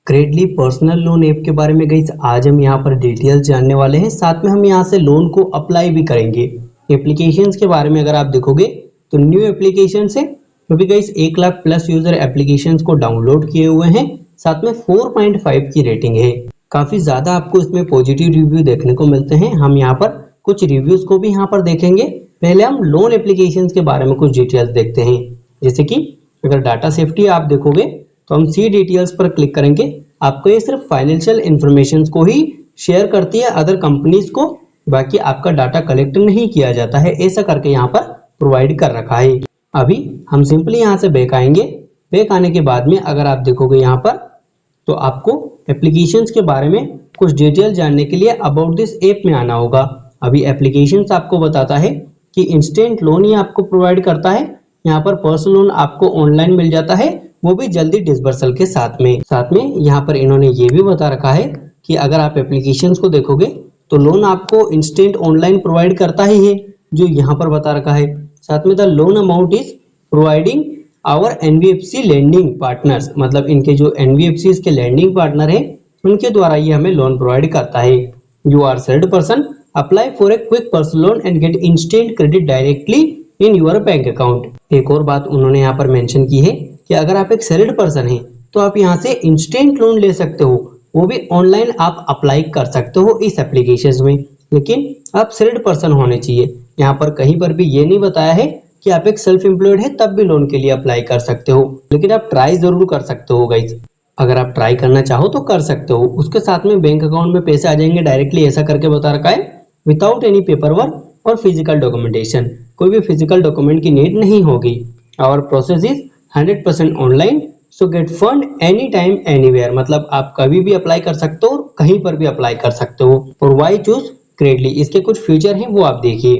क्रेडली personal loan app के बारे में गाइस आज हम यहाँ पर डिटेल्स जानने वाले हैं। साथ में हम यहाँ से लोन को अप्लाई भी करेंगे। एप्लीकेशंस के बारे में अगर आप देखोगे तो न्यू एप्लीकेशन है, क्योंकि guys 1 lakh plus user applications को डाउनलोड किए हुए हैं। साथ में 4.5 की रेटिंग है। काफी ज्यादा आपको इसमें पॉजिटिव रिव्यू देखने को मिलते हैं। हम यहाँ पर कुछ रिव्यूज को भी यहाँ पर देखेंगे। पहले हम लोन एप्लीकेशन के बारे में कुछ डिटेल्स देखते हैं। जैसे कि अगर डाटा सेफ्टी आप देखोगे तो हम सी डिटेल्स पर क्लिक करेंगे। आपको ये सिर्फ फाइनेंशियल इंफॉर्मेशन को ही शेयर करती है अदर कंपनीज को, बाकी आपका डाटा कलेक्ट नहीं किया जाता है, ऐसा करके यहाँ पर प्रोवाइड कर रखा है। अभी हम सिंपली यहाँ से बैक आएंगे। बैक आने के बाद में अगर आप देखोगे यहाँ पर तो आपको एप्लीकेशंस के बारे में कुछ डिटेल जानने के लिए अबाउट दिस ऐप में आना होगा। अभी एप्लीकेशंस आपको बताता है कि इंस्टेंट लोन ही आपको प्रोवाइड करता है। यहाँ पर पर्सनल लोन आपको ऑनलाइन मिल जाता है, वो भी जल्दी डिसबर्सल के साथ में यहाँ पर इन्होंने ये भी बता रखा है कि अगर आप एप्लीकेशंस को देखोगे तो लोन आपको इंस्टेंट ऑनलाइन प्रोवाइड करता ही है, जो यहाँ पर बता रखा है। साथ में the loan amount is providing our NBFC lending partners, मतलब इनके जो एनबीएफसी के लैंडिंग पार्टनर है उनके द्वारा ये हमें लोन प्रोवाइड करता है। You are salaried person apply for a quick personal loan and get instant credit directly in your bank account. एक और बात उन्होंने यहाँ पर मेंशन की है कि अगर आप एक सैलरीड पर्सन हैं तो आप यहाँ से इंस्टेंट लोन ले सकते हो, वो भी ऑनलाइन आप अप्लाई कर सकते हो इस एप्लीकेशन में। लेकिन आप सैलरीड पर्सन होने चाहिए। यहाँ पर कहीं पर भी ये नहीं बताया है कि आप एक सेल्फ एम्प्लॉयड है तब भी लोन के लिए अप्लाई कर सकते हो, लेकिन आप ट्राई जरूर कर सकते हो गाइस। अगर आप ट्राई करना चाहो तो कर सकते हो। उसके साथ में बैंक अकाउंट में पैसे आ जाएंगे डायरेक्टली, ऐसा करके बता रखा है, विदाउट एनी पेपर वर्क और फिजिकल डॉक्यूमेंटेशन। कोई भी फिजिकल डॉक्यूमेंट की नीड नहीं होगी। और process is 100% online, so gate fund any time anywhere, मतलब आप कभी भी अप्लाई कर सकते हो और कहीं पर भी अप्लाई कर सकते हो। और वाई चूज क्रेडली, इसके कुछ फीचर हैं वो आप देखिए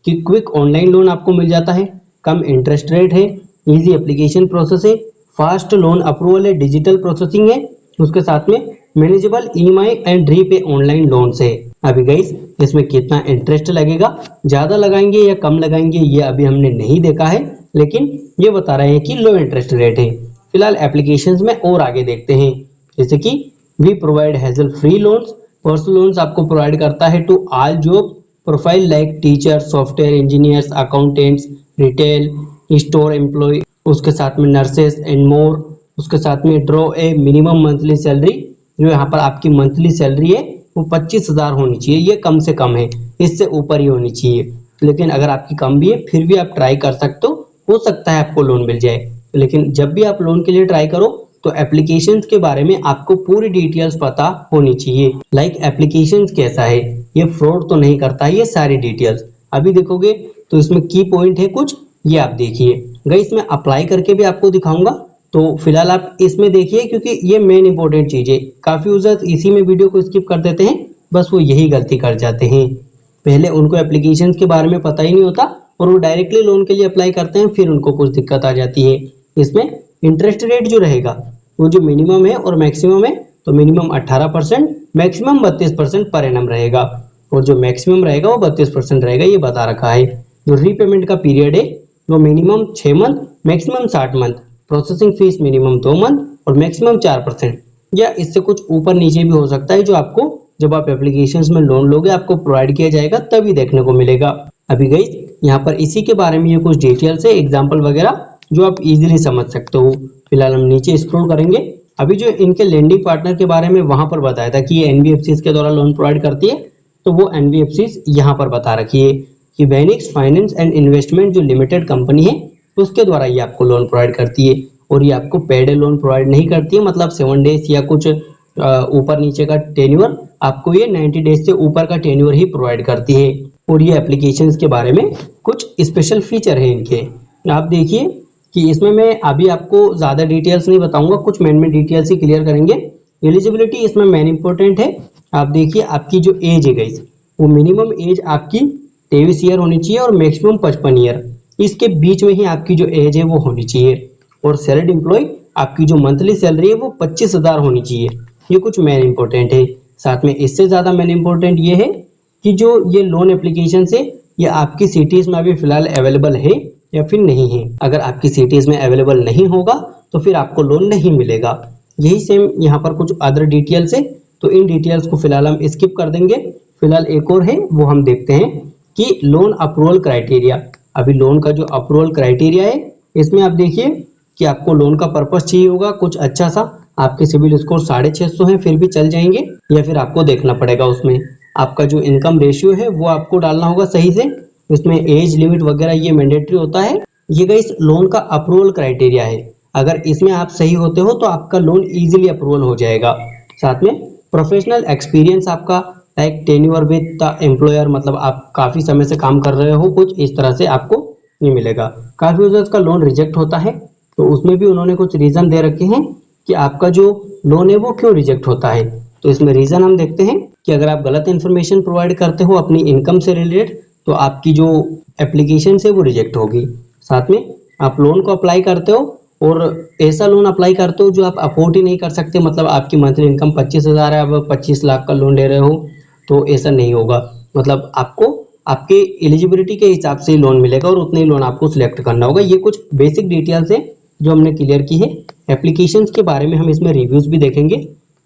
कि क्विक ऑनलाइन लोन आपको मिल जाता है, कम इंटरेस्ट रेट है, इजी एप्लीकेशन प्रोसेस है, फास्ट लोन अप्रूवल है, डिजिटल प्रोसेसिंग है, उसके साथ में manageable EMI and repay online loan है। अभी गाइस इसमें कितना इंटरेस्ट लगेगा, ज्यादा लगाएंगे या कम लगाएंगे, ये अभी हमने नहीं देखा है, लेकिन ये बता रहे हैं कि लो इंटरेस्ट रेट है। फिलहाल एप्लीकेशंस में और आगे देखते हैं। जैसे कि we provide hassle free loans, personal loans आपको प्रोवाइड करता है to all job profile like teacher, software engineers, accountants, retail, store employ, उसके साथ में नर्सेस एंड मोर। उसके साथ में draw a minimum monthly salary, जो यहाँ पर आपकी मंथली सैलरी है वो 25,000 होनी चाहिए। ये कम से कम है, इससे ऊपर ही होनी चाहिए। लेकिन अगर आपकी कम भी है फिर भी आप ट्राई कर सकते हो सकता है आपको लोन मिल जाए। लेकिन जब भी आप लोन के लिए ट्राई करो तो एप्लीकेशंस के बारे में आपको पूरी डिटेल्स पता होनी चाहिए। लाइक एप्लीकेशंस कैसा है, ये फ्रॉड तो नहीं करता है, ये सारी डिटेल्स अभी देखोगे तो इसमें की पॉइंट है कुछ, ये आप देखिए। गाइस मैं अप्लाई करके भी आपको दिखाऊंगा, तो फिलहाल आप इसमें देखिए क्योंकि ये मेन इंपॉर्टेंट चीज है। काफी यूजर्स इसी में वीडियो को स्किप कर देते हैं, बस वो यही गलती कर जाते हैं। पहले उनको एप्लीकेशन के बारे में पता ही नहीं होता और वो डायरेक्टली लोन के लिए अप्लाई करते हैं, फिर उनको कुछ दिक्कत आ जाती है। इसमें इंटरेस्ट रेट जो रहेगा वो जो मिनिमम है और मैक्सिमम है, तो मिनिमम 18%, मैक्सिमम 32% पर एनम रहेगा, और जो मैक्सिमम रहेगा वो 32% रहेगा, ये बता रखा है। जो रीपेमेंट का पीरियड है वो minimum 6 month, maximum 60 month, processing fees minimum 2 month और मैक्सिमम 4%, या इससे कुछ ऊपर नीचे भी हो सकता है, जो आपको जब आप एप्लीकेशंस में लोन लोगे आपको प्रोवाइड किया जाएगा तभी देखने को मिलेगा। अभी गाइस यहाँ पर इसी के बारे में ये कुछ डिटेल्स है, एग्जांपल वगैरह जो आप इजीली समझ सकते हो। फिलहाल हम नीचे स्क्रॉल करेंगे। अभी जो इनके लेंडिंग पार्टनर के बारे में वहां पर बताया था कि ये एनबीएफसी के द्वारा लोन प्रोवाइड करती है, तो वो एनबीएफसी यहाँ पर बता रखी है कि वेनिक्स फाइनेंस एंड इन्वेस्टमेंट जो लिमिटेड कंपनी है उसके द्वारा ये आपको लोन प्रोवाइड करती है। और ये आपको पेड लोन प्रोवाइड नहीं करती है, मतलब 7 डेज या कुछ ऊपर नीचे का टेन्योर, आपको ये 90 डेज से ऊपर का टेन्योर ही प्रोवाइड करती है। और ये एप्लीकेशंस के बारे में कुछ स्पेशल फीचर है इनके, आप देखिए कि इसमें मैं अभी आपको ज्यादा डिटेल्स नहीं बताऊंगा, कुछ मेन डिटेल्स ही क्लियर करेंगे। एलिजिबिलिटी इसमें मेन इंपॉर्टेंट है। आप देखिए आपकी जो एज है गाइस, वो मिनिमम एज आपकी 23 ईयर होनी चाहिए और मैक्सिमम 55 ईयर, इसके बीच में ही आपकी जो एज है वो होनी चाहिए। और सैलरीड एम्प्लॉय आपकी जो मंथली सैलरी है वो 25,000 होनी चाहिए, ये कुछ मेन इंपॉर्टेंट है। साथ में इससे ज्यादा मेन इंपॉर्टेंट ये है कि जो ये लोन एप्लीकेशन है ये आपकी सिटीज में अभी फिलहाल अवेलेबल है या फिर नहीं है। अगर आपकी सिटीज में अवेलेबल नहीं होगा तो फिर आपको लोन नहीं मिलेगा। यही सेम यहाँ पर कुछ अदर डिटेल्स है, तो इन डिटेल्स को फिलहाल हम स्किप कर देंगे। फिलहाल एक और है, वो हम देखते हैं कि लोन अप्रूवल क्राइटेरिया। अभी लोन का जो अप्रूवल क्राइटेरिया है, इसमें आप देखिए कि आपको लोन का पर्पस चाहिए होगा कुछ अच्छा सा। आपके सिविल स्कोर 650 है फिर भी चल जाएंगे, या फिर आपको देखना पड़ेगा उसमें आपका जो इनकम रेशियो है वो आपको डालना होगा सही से। इसमें एज लिमिट वगैरह ये मैंडेटरी होता है। ये गाइस लोन का अप्रूवल क्राइटेरिया है। अगर इसमें आप सही होते हो तो आपका लोन इजीली अप्रूवल हो जाएगा। साथ में प्रोफेशनल एक्सपीरियंस आपका like tenure with the employer, मतलब आप काफी समय से काम कर रहे हो, कुछ इस तरह से आपको ये मिलेगा। काफी यूजर्स का लोन रिजेक्ट होता है, तो उसमें भी उन्होंने कुछ रीजन दे रखे हैं कि आपका जो लोन है वो क्यों रिजेक्ट होता है। तो इसमें रीजन हम देखते हैं कि अगर आप गलत इन्फॉर्मेशन प्रोवाइड करते हो अपनी इनकम से रिलेटेड, तो आपकी जो एप्लीकेशन है वो रिजेक्ट होगी। साथ में आप लोन को अप्लाई करते हो और ऐसा लोन अप्लाई करते हो जो आप अफोर्ड ही नहीं कर सकते, मतलब आपकी मंथली इनकम 25,000 है, अब 25 लाख का लोन ले रहे हो, तो ऐसा नहीं होगा। मतलब आपको आपके एलिजिबिलिटी के हिसाब से लोन मिलेगा और उतने ही लोन आपको सिलेक्ट करना होगा। ये कुछ बेसिक डिटेल्स है जो हमने क्लियर की है। एप्लीकेशंस के बारे में हम इसमें रिव्यूज भी देखेंगे।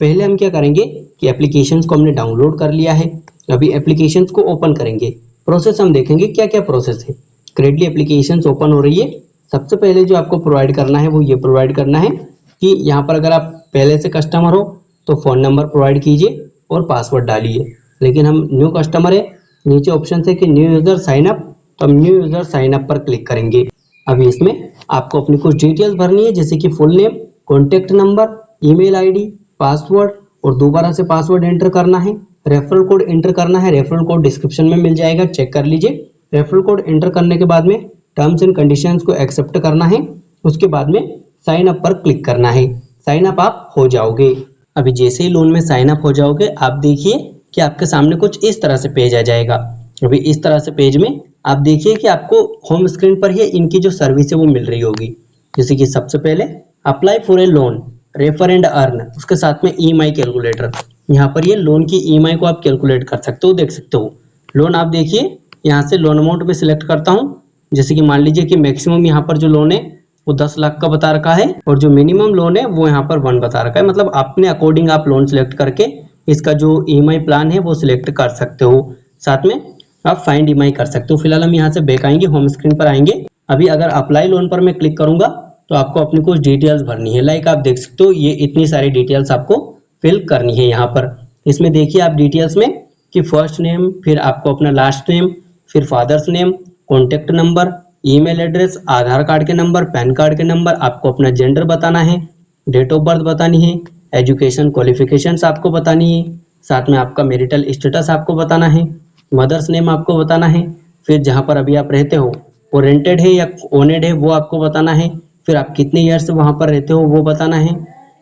पहले हम क्या करेंगे कि एप्लीकेशंस को हमने डाउनलोड कर लिया है, अभी एप्लीकेशंस को ओपन करेंगे। प्रोसेस हम देखेंगे क्या क्या प्रोसेस है। करेंटली एप्लीकेशंस ओपन हो रही है। सबसे पहले जो आपको प्रोवाइड करना है वो ये प्रोवाइड करना है कि यहाँ पर अगर आप पहले से कस्टमर हो तो फ़ोन नंबर प्रोवाइड कीजिए और पासवर्ड डालिए। लेकिन हम न्यू कस्टमर है, नीचे ऑप्शन है कि न्यू यूज़र साइन अप, तो हम न्यू यूज़र साइन अप पर क्लिक करेंगे। अभी इसमें आपको अपनी कुछ डिटेल्स भरनी है, जैसे कि full name, contact number, email ID, password, और दोबारा से पासवर्ड एंटर करना है। रेफरल कोड एंटर करना है, रेफरल कोड डिस्क्रिप्शन में मिल जाएगा, चेक कर लीजिए। रेफरल कोड एंटर करने के बाद में टर्म्स एंड कंडीशंस को एक्सेप्ट करना है। उसके बाद में साइन अप पर क्लिक करना है। साइन अप आप हो जाओगे। अभी जैसे ही लोन में साइन अप हो जाओगे, आप देखिए कि आपके सामने कुछ इस तरह से पेज आ जाएगा। अभी इस तरह से पेज में आप देखिए कि आपको होम स्क्रीन पर ही इनकी जो सर्विस है वो मिल रही होगी। जैसे कि सबसे पहले apply for A loan, refer and earn, उसके साथ में ईएमआई कैलकुलेटर। यहाँ पर ये लोन की ईएमआई को आप कैलकुलेट कर सकते हो, देख सकते हो। लोन आप देखिए, यहाँ से लोन अमाउंट में सिलेक्ट करता हूँ। जैसे कि मान लीजिए कि मैक्सिमम यहाँ पर जो लोन है वो 10 लाख का बता रखा है, और जो मिनिमम लोन है वो यहाँ पर 1 बता रखा है। मतलब अपने अकॉर्डिंग आप लोन सिलेक्ट करके इसका जो ईएमआई प्लान है वो सिलेक्ट कर सकते हो। साथ में आप फाइंड ईएमआई कर सकते हो। फिलहाल हम यहाँ से बैक आएंगे, होम स्क्रीन पर आएंगे। अभी अगर अप्लाई लोन पर मैं क्लिक करूंगा तो आपको अपनी कुछ डिटेल्स भरनी है। लाइक आप देख सकते हो ये इतनी सारी डिटेल्स आपको फिल करनी है यहाँ पर। इसमें देखिए आप डिटेल्स में कि फर्स्ट नेम, फिर आपको अपना लास्ट नेम, फिर father's name, contact number, email address, Aadhaar card के नंबर, पैन कार्ड के नंबर, आपको अपना जेंडर बताना है, डेट ऑफ बर्थ बतानी है, एजुकेशन क्वालिफिकेशंस आपको बतानी है, साथ में आपका मैरिटल स्टेटस आपको बताना है, मदर्स नेम आपको बताना है, फिर जहाँ पर अभी आप रहते हो वो रेंटेड है या ओनेड है वो आपको बताना है, फिर आप कितने ईयर से वहाँ पर रहते हो वो बताना है,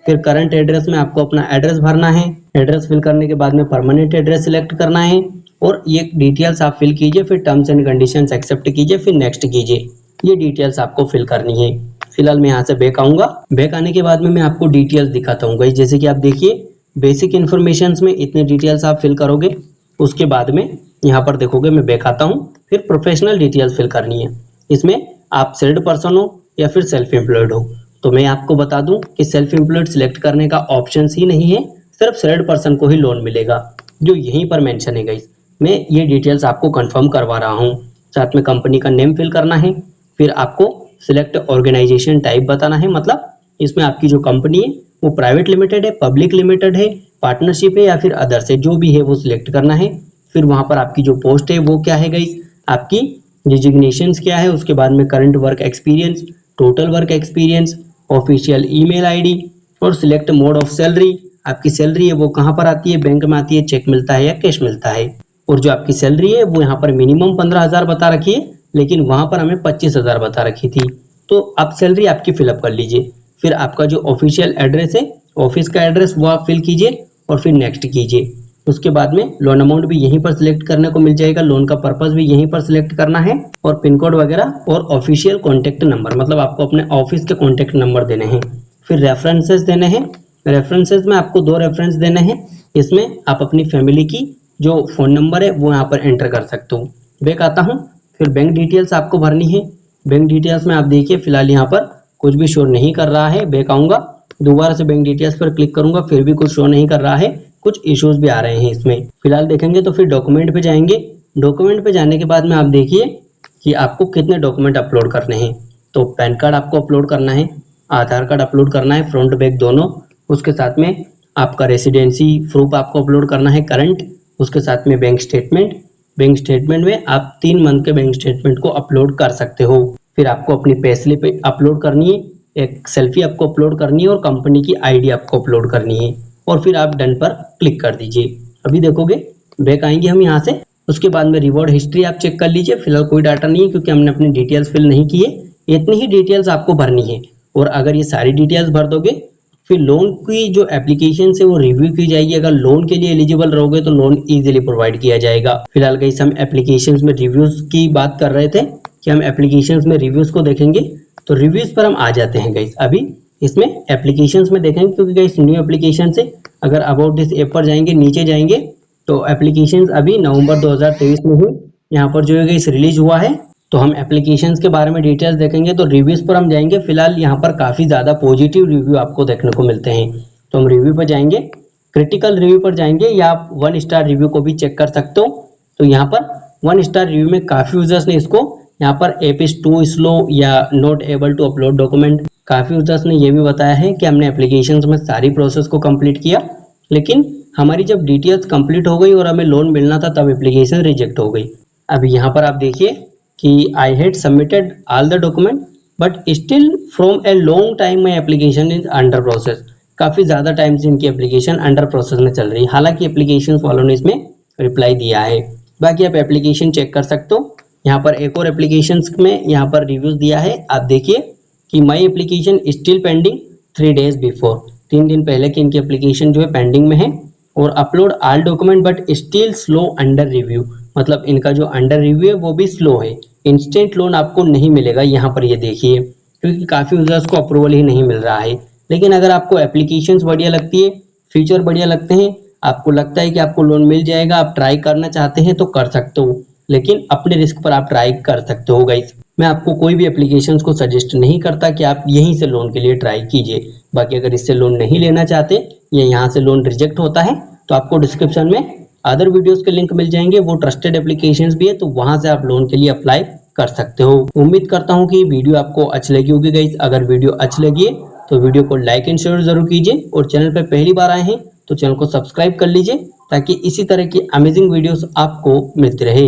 फिर करंट एड्रेस में आपको अपना एड्रेस भरना है। एड्रेस फिल करने के बाद में परमानेंट एड्रेस सिलेक्ट करना है, और ये डिटेल्स आप फिल कीजिए, फिर टर्म्स एंड कंडीशंस एक्सेप्ट कीजिए, फिर नेक्स्ट कीजिए। ये डिटेल्स आपको फिल करनी है। फिलहाल मैं यहाँ से बैक आऊंगा। बैक आने के बाद में मैं आपको डिटेल्स दिखाता हूँ। जैसे कि आप देखिए बेसिक इन्फॉर्मेशन में इतने डिटेल्स आप फिल करोगे, उसके बाद में यहाँ पर देखोगे मैं बैक आता हूँ, फिर प्रोफेशनल डिटेल्स फिल करनी है। इसमें आप सेल्ड पर्सन हो या फिर सेल्फ एम्प्लॉयड हो, तो मैं आपको बता दूं कि सेल्फ एम्प्लॉयड सिलेक्ट करने का ऑप्शन ही नहीं है, सिर्फ सेल्ड पर्सन को ही लोन मिलेगा, जो यहीं पर मेंशन है गाइस। मैं ये डिटेल्स आपको कंफर्म करवा रहा हूँ। साथ में कंपनी का नेम फिल करना है, फिर आपको सिलेक्ट ऑर्गेनाइजेशन टाइप बताना है, मतलब इसमें आपकी जो कंपनी है वो प्राइवेट लिमिटेड है, पब्लिक लिमिटेड है, पार्टनरशिप है या फिर अदर्स है, जो भी है वो सिलेक्ट करना है। फिर वहाँ पर आपकी जो पोस्ट है वो क्या है गाइस, आपकी डिजिग्नेशंस क्या है, उसके बाद में current work experience, total work experience, official email ID, और सिलेक्ट मोड ऑफ सैलरी। आपकी सैलरी है वो कहाँ पर आती है, बैंक में आती है, चेक मिलता है या कैश मिलता है। और जो आपकी सैलरी है वो यहाँ पर मिनिमम 15,000 बता रखी है, लेकिन वहाँ पर हमें 25,000 बता रखी थी। तो आप सैलरी आपकी फिलअप कर लीजिए। फिर आपका जो ऑफिशियल एड्रेस है, ऑफिस का एड्रेस, वो आप फिल कीजिए और फिर नेक्स्ट कीजिए। उसके बाद में लोन अमाउंट भी यहीं पर सिलेक्ट करने को मिल जाएगा, लोन का पर्पस भी यहीं पर सिलेक्ट करना है, और पिन कोड वगैरह, और ऑफिशियल कॉन्टैक्ट नंबर, मतलब आपको अपने ऑफिस के कॉन्टैक्ट नंबर देने हैं। फिर रेफरेंसेस देने हैं। रेफरेंसेस में आपको 2 रेफरेंस देने हैं। इसमें आप अपनी फैमिली की जो फ़ोन नंबर है वो यहाँ पर एंटर कर सकते हो। बैक आता हूँ। फिर बैंक डिटेल्स आपको भरनी है। बैंक डिटेल्स में आप देखिए फिलहाल यहाँ पर कुछ भी शो नहीं कर रहा है। बैक आऊँगा। दोबारा से बैंक डिटेल्स पर क्लिक करूंगा, फिर भी कुछ शो नहीं कर रहा है, कुछ इश्यूज भी आ रहे हैं इसमें। फिलहाल देखेंगे तो फिर डॉक्यूमेंट पे जाएंगे। डॉक्यूमेंट पे जाने के बाद में आप देखिए कि आपको कितने डॉक्यूमेंट अपलोड करने हैं। तो पैन कार्ड आपको अपलोड करना है, आधार कार्ड अपलोड करना है, फ्रंट बैक दोनों। उसके साथ में आपका रेसिडेंसी प्रूफ आपको अपलोड करना है करंट। उसके साथ में बैंक स्टेटमेंट। बैंक स्टेटमेंट में आप 3 मंथ के बैंक स्टेटमेंट को अपलोड कर सकते हो। फिर आपको अपनी पे स्लिप अपलोड करनी है, एक सेल्फी आपको अपलोड करनी है और कंपनी की आईडी आपको अपलोड करनी है, और फिर आप डन पर क्लिक कर दीजिए। अभी देखोगे बैक आएंगे हम यहाँ से। उसके बाद में रिवॉर्ड हिस्ट्री आप चेक कर लीजिए। फिलहाल कोई डाटा नहीं है क्योंकि हमने अपनी डिटेल्स फिल नहीं की है। इतनी ही डिटेल्स आपको भरनी है, और अगर ये सारी डिटेल्स भर दोगे फिर लोन की जो एप्लीकेशन है वो रिव्यू की जाएगी। अगर लोन के लिए एलिजिबल रहोगे तो लोन इजीली प्रोवाइड किया जाएगा। फिलहाल गाइस हम एप्लीकेशंस में रिव्यूज की बात कर रहे थे कि हम एप्लीकेशंस में रिव्यूज को देखेंगे, तो रिव्यूज पर हम आ जाते हैं गाइस। अभी इसमें एप्लीकेशंस में देखेंगे क्योंकि गाइस न्यू एप्लीकेशन से अगर अबाउट दिस ऐप पर जाएंगे, नीचे जाएंगे तो एप्लीकेशंस अभी नवंबर 2023 में ही यहाँ पर जो है गाइस रिलीज हुआ है। तो हम एप्लीकेशंस के बारे में डिटेल्स देखेंगे, तो रिव्यूज पर हम जाएंगे। फिलहाल यहाँ पर काफी ज्यादा पॉजिटिव रिव्यू आपको देखने को मिलते हैं, तो हम रिव्यू पर जाएंगे। क्रिटिकल रिव्यू पर जाएंगे या आप 1 स्टार रिव्यू को भी चेक कर सकते हो। तो यहाँ पर 1 स्टार रिव्यू में काफी यूजर्स ने इसको यहाँ पर ऐप इज टू स्लो या not able to upload document, काफी यूजर्स ने ये भी बताया है कि हमने एप्लीकेशंस में सारी प्रोसेस को कंप्लीट किया, लेकिन हमारी जब डिटेल्स कंप्लीट हो गई और हमें लोन मिलना था तब एप्लीकेशन रिजेक्ट हो गई। अभी यहाँ पर आप देखिए कि I had submitted all the document but still from a long time my application is under process. काफी ज्यादा टाइम से इनकी एप्लीकेशन अंडर प्रोसेस में चल रही है, हालांकि एप्लीकेशन वालों ने इसमें रिप्लाई दिया है। बाकी आप एप्लीकेशन चेक कर सकते हो। यहाँ पर एक और एप्लीकेशन में यहाँ पर रिव्यूज दिया है, आप देखिए कि my application still pending 3 days before. 3 दिन पहले की इनकी एप्लीकेशन जो है पेंडिंग में है। और upload all document but still slow under review, मतलब इनका जो अंडर रिव्यू है वो भी स्लो है। इंस्टेंट लोन आपको नहीं मिलेगा यहाँ पर, ये देखिए, क्योंकि काफी यूजर्स को अप्रूवल ही नहीं मिल रहा है। लेकिन अगर आपको एप्लीकेशंस बढ़िया लगती है, फीचर बढ़िया लगते हैं, आपको लगता है कि आपको लोन मिल जाएगा, आप ट्राई करना चाहते हैं तो कर सकते हो, लेकिन अपने रिस्क पर आप ट्राई कर सकते हो गाइस। मैं आपको कोई भी एप्लीकेशंस को सजेस्ट नहीं करता कि आप यहीं से लोन के लिए ट्राई कीजिए। बाकी अगर इससे लोन नहीं लेना चाहते या यहाँ से लोन रिजेक्ट होता है तो आपको डिस्क्रिप्शन में अदर वीडियोस के लिंक मिल जाएंगे, वो ट्रस्टेड एप्लीकेशंस भी है, तो वहां से आप लोन के लिए अप्लाई कर सकते हो। उम्मीद करता हूँ कि वीडियो आपको अच्छी लगी होगी गाइस। अगर वीडियो अच्छी लगी है तो वीडियो को लाइक एंड शेयर जरूर कीजिए, और चैनल पर पहली बार आए हैं तो चैनल को सब्सक्राइब कर लीजिए ताकि इसी तरह की अमेजिंग वीडियोस आपको मिलती रहे।